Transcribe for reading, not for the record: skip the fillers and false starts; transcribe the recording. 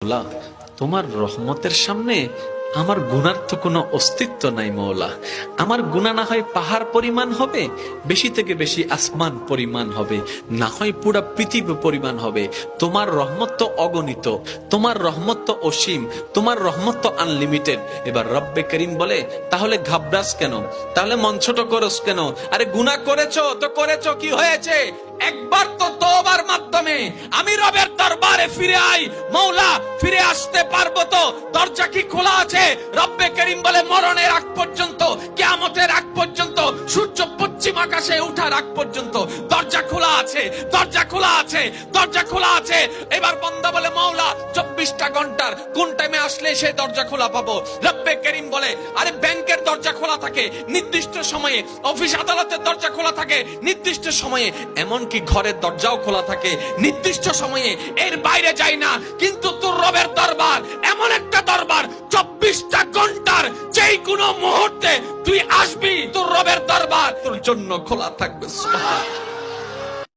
খোলা, তোমার রহমতের সামনে আমার গুনার তো কোনো অস্তিত্ব নাই মওলা। আমার গুনাহ না হয় পাহাড় পরিমাণ হবে, বেশি থেকে বেশি আসমান পরিমাণ হবে, না হয় পুরা পৃথিবী পরিমাণ হবে। তোমার রহমত তো অগণিত, তোমার রহমত তো অসীম, তোমার রহমত তো আনলিমিটেড। এবার রব্বে করিম বলে, তাহলে ঘাবড়াস কেন, তাহলে মন ছোট করস কেন? আরে গুনাহ করেছো তো করেছো, কি হয়েছে? একবার তো তওবার মাধ্যমে আমি রবের দরবারে ফিরে আই, মওলা ফিরে আসতে পারবো তো? দরজা কি খোলা আছে? রব্বে করিম বলে, মরণের আগ পর্যন্ত, কিয়ামতের আগ পর্যন্ত, সূর্য পশ্চিম আকাশে ওঠার আগ পর্যন্ত দরজা খোলা আছে, দরজা খোলা আছে, দরজা খোলা আছে। এবার বান্দা বলে, মওলা 24টা ঘন্টার কোন টাইমে আসলে সেই দরজা খোলা পাবো? রব্বে করিম বলে, আরে ব্যাংকের দরজা খোলা থাকে নির্দিষ্ট সময়ে, অফিস আদালতের দরজা খোলা থাকে নির্দিষ্ট সময়ে, এমনকি ঘরের দরজাও খোলা থাকে নির্দিষ্ট সময়ে, এর বাইরে যাই না। কিন্তু তোর রবের দরবার এমন একটা দরবার, 24টা ঘন্টার যেই কোনো মুহূর্তে তুই আসবি, তোর রবের দরবার তোর জন্য খোলা থাকবে। সুবহানাল্লাহ।